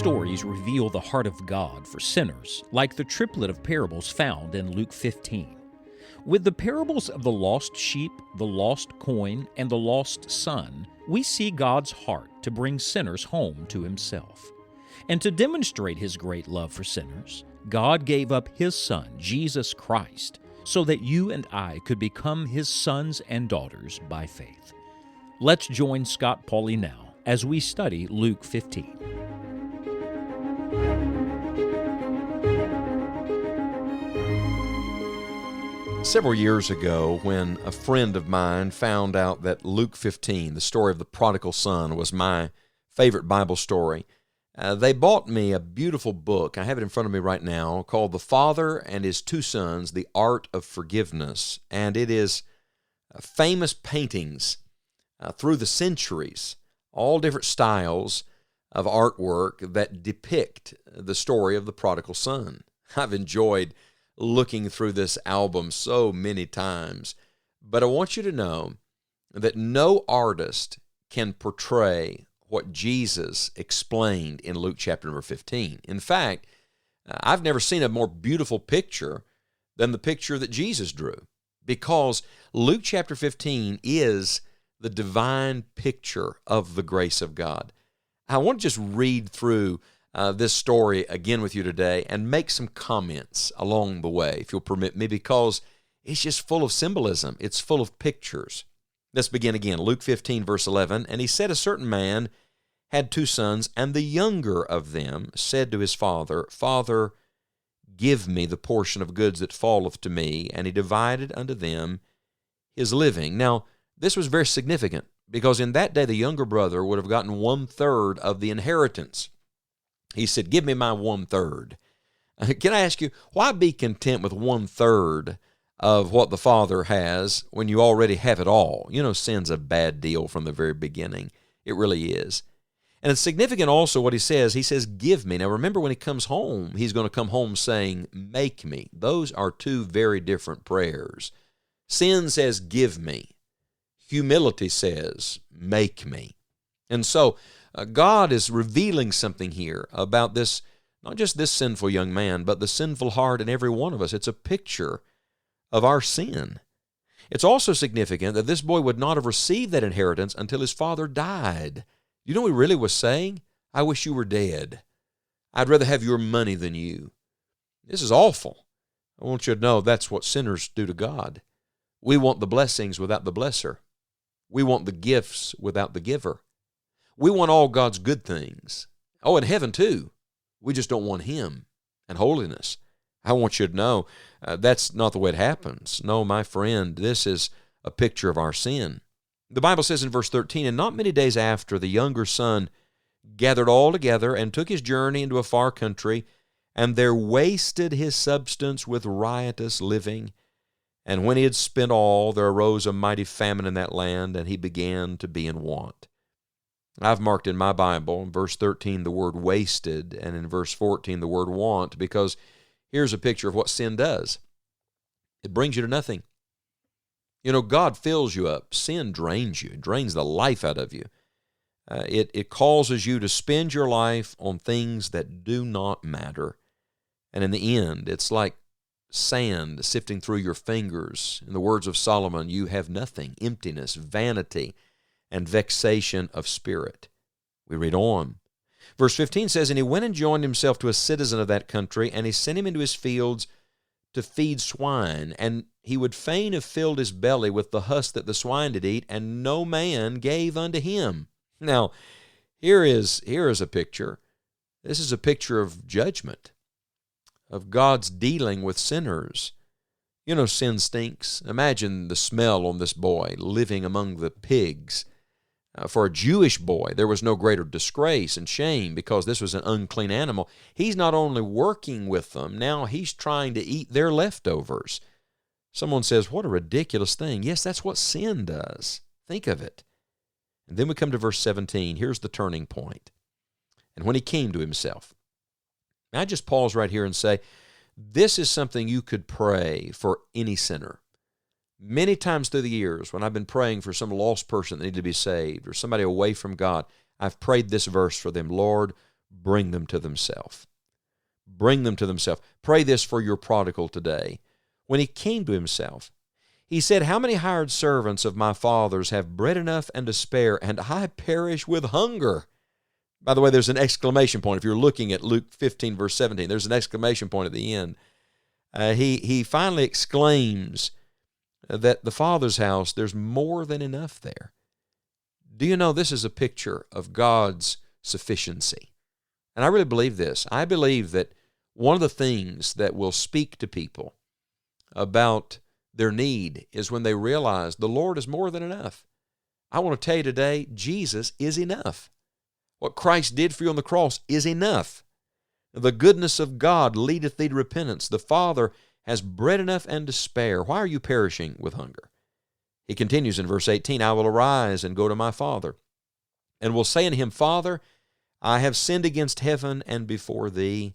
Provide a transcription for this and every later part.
stories reveal the heart of God for sinners, like the triplet of parables found in Luke 15. With the parables of the lost sheep, the lost coin, and the lost son, we see God's heart to bring sinners home to Himself. And to demonstrate His great love for sinners, God gave up His Son, Jesus Christ, so that you and I could become His sons and daughters by faith. Let's join Scott Pauley now as we study Luke 15. Several years ago, when a friend of mine found out that Luke 15, the story of the prodigal son, was my favorite Bible story, they bought me a beautiful book. I have it in front of me right now, called The Father and His Two Sons, The Art of Forgiveness. And it is famous paintings through the centuries, all different styles of artwork that depict the story of the prodigal son. I've enjoyed looking through this album so many times, but I want you to know that no artist can portray what Jesus explained in Luke chapter number 15. In fact, I've never seen a more beautiful picture than the picture that Jesus drew, because Luke chapter 15 is the divine picture of the grace of God. I want to just read through this story again with you today and make some comments along the way, if you'll permit me, because it's just full of symbolism. It's full of pictures. Let's begin again. Luke 15, verse 11. And he said, a certain man had two sons, and the younger of them said to his father, Father, give me the portion of goods that falleth to me. And he divided unto them his living. Now, this was very significant, because in that day the younger brother would have gotten 1/3 of the inheritance. He said, give me my 1/3. Can I ask you, why be content with 1/3 of what the Father has when you already have it all? You know, sin's a bad deal from the very beginning. It really is. And it's significant also what he says. He says, give me. Now remember, when he comes home, he's going to come home saying, make me. Those are two very different prayers. Sin says, give me. Humility says, make me. And so God is revealing something here about this, not just this sinful young man, but the sinful heart in every one of us. It's a picture of our sin. It's also significant that this boy would not have received that inheritance until his father died. You know what he really was saying? I wish you were dead. I'd rather have your money than you. This is awful. I want you to know that's what sinners do to God. We want the blessings without the blesser. We want the gifts without the giver. We want all God's good things. Oh, and heaven too. We just don't want Him and holiness. I want you to know that's not the way it happens. No, my friend, this is a picture of our sin. The Bible says in verse 13, and not many days after, the younger son gathered all together and took his journey into a far country, and there wasted his substance with riotous living. And when he had spent all, there arose a mighty famine in that land, and he began to be in want. I've marked in my Bible, in verse 13, the word wasted, and in verse 14, the word want, because here's a picture of what sin does. It brings you to nothing. You know, God fills you up. Sin drains you. It drains the life out of you. It causes you to spend your life on things that do not matter. And in the end, it's like sand sifting through your fingers. In the words of Solomon, you have nothing, emptiness, vanity, and vexation of spirit. We read on. Verse 15 says, and he went and joined himself to a citizen of that country, and he sent him into his fields to feed swine. And he would fain have filled his belly with the husk that the swine did eat, and no man gave unto him. Now, here is a picture. This is a picture of judgment, of God's dealing with sinners. You know, sin stinks. Imagine the smell on this boy living among the pigs. For a Jewish boy, there was no greater disgrace and shame because this was an unclean animal. He's not only working with them, now he's trying to eat their leftovers. Someone says, what a ridiculous thing. Yes, that's what sin does. Think of it. And then we come to verse 17. Here's the turning point. And when he came to himself. Now I just pause right here and say, this is something you could pray for any sinner. Many times through the years, when I've been praying for some lost person that needed to be saved or somebody away from God, I've prayed this verse for them. Lord, bring them to themselves. Bring them to themselves. Pray this for your prodigal today. When he came to himself, he said, "How many hired servants of my father's have bread enough and to spare, and I perish with hunger?" By the way, there's an exclamation point. If you're looking at Luke 15, verse 17, there's an exclamation point at the end. He finally exclaims that the Father's house, there's more than enough there. Do you know this is a picture of God's sufficiency? And I really believe this. I believe that one of the things that will speak to people about their need is when they realize the Lord is more than enough. I want to tell you today, Jesus is enough. What Christ did for you on the cross is enough. The goodness of God leadeth thee to repentance. The Father has bread enough and to spare. Why are you perishing with hunger? He continues in verse 18, "I will arise and go to my father, and will say unto him, Father, I have sinned against heaven and before thee,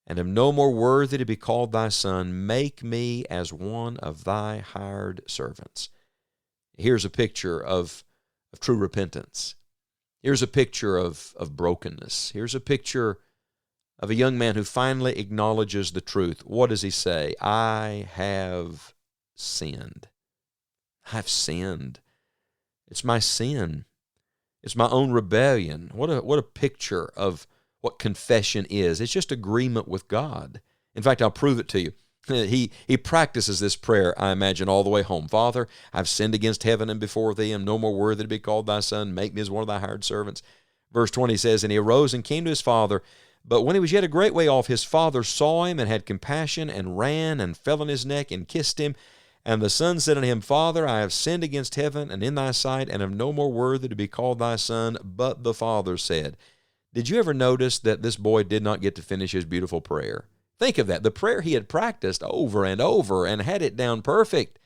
and am no more worthy to be called thy son. Make me as one of thy hired servants." Here's a picture of true repentance. Here's a picture of brokenness. Here's a picture of a young man who finally acknowledges the truth. What does he say? I have sinned. I've sinned. It's my sin. It's my own rebellion. What a picture of what confession is. It's just agreement with God. In fact, I'll prove it to you. He practices this prayer, I imagine, all the way home. "Father, I've sinned against heaven and before thee. I'm no more worthy to be called thy son. Make me as one of thy hired servants." Verse 20 says, "And he arose and came to his father. But when he was yet a great way off, his father saw him and had compassion and ran and fell on his neck and kissed him. And the son said unto him, Father, I have sinned against heaven and in thy sight, and am no more worthy to be called thy son. But the father said," Did you ever notice that this boy did not get to finish his beautiful prayer? Think of that. The prayer he had practiced over and over and had it down perfect.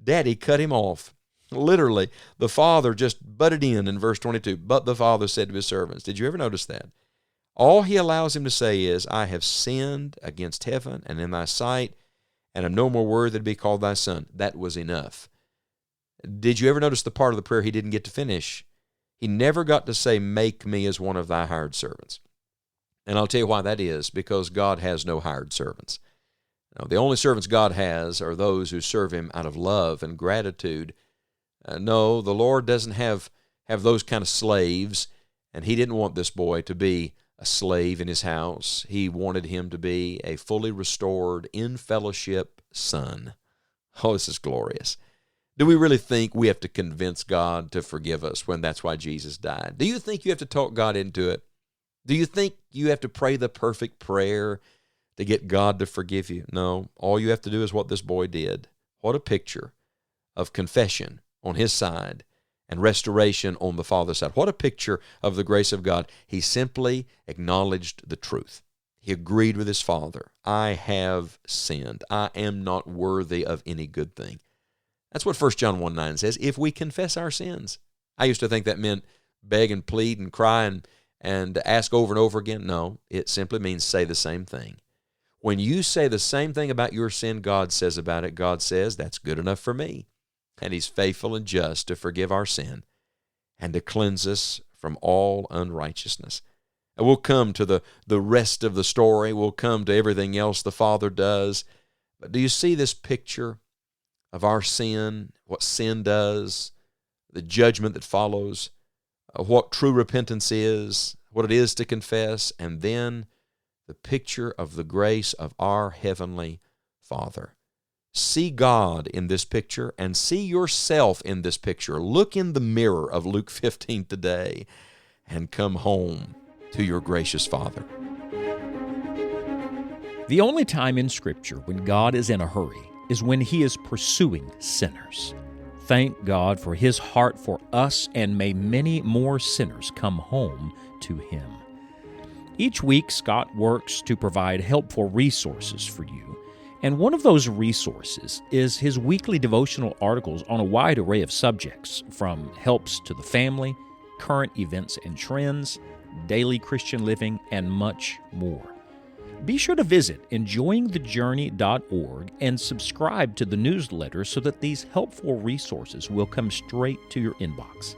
Daddy cut him off. Literally, the father just butted in verse 22. "But the father said to his servants." Did you ever notice that? All he allows him to say is, "I have sinned against heaven and in thy sight, and am no more worthy to be called thy son." That was enough. Did you ever notice the part of the prayer he didn't get to finish? He never got to say, "Make me as one of thy hired servants." And I'll tell you why that is, because God has no hired servants. Now, the only servants God has are those who serve him out of love and gratitude. No, the Lord doesn't have those kind of slaves, and he didn't want this boy to be a slave in his house. He wanted him to be a fully restored, in fellowship son. Oh, this is glorious. Do we really think we have to convince God to forgive us when that's why Jesus died? Do you think you have to talk God into it? Do you think you have to pray the perfect prayer to get God to forgive you? No, all you have to do is what this boy did. What a picture of confession on his side and restoration on the Father's side. What a picture of the grace of God. He simply acknowledged the truth. He agreed with his Father. I have sinned. I am not worthy of any good thing. That's what 1 John 1:9 says, if we confess our sins. I used to think that meant beg and plead and cry and ask over and over again. No, it simply means say the same thing. When you say the same thing about your sin God says about it, God says, that's good enough for me. And he's faithful and just to forgive our sin and to cleanse us from all unrighteousness. And we'll come to the rest of the story. We'll come to everything else the Father does. But do you see this picture of our sin, what sin does, the judgment that follows, what true repentance is, what it is to confess, and then the picture of the grace of our Heavenly Father. See God in this picture and see yourself in this picture. Look in the mirror of Luke 15 today and come home to your gracious Father. The only time in Scripture when God is in a hurry is when He is pursuing sinners. Thank God for His heart for us, and may many more sinners come home to Him. Each week, Scott works to provide helpful resources for you, and one of those resources is his weekly devotional articles on a wide array of subjects, from helps to the family, current events and trends, daily Christian living, and much more. Be sure to visit enjoyingthejourney.org and subscribe to the newsletter so that these helpful resources will come straight to your inbox.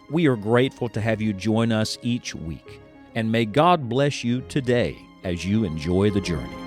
We are grateful to have you join us each week. and may God bless you today as you enjoy the journey.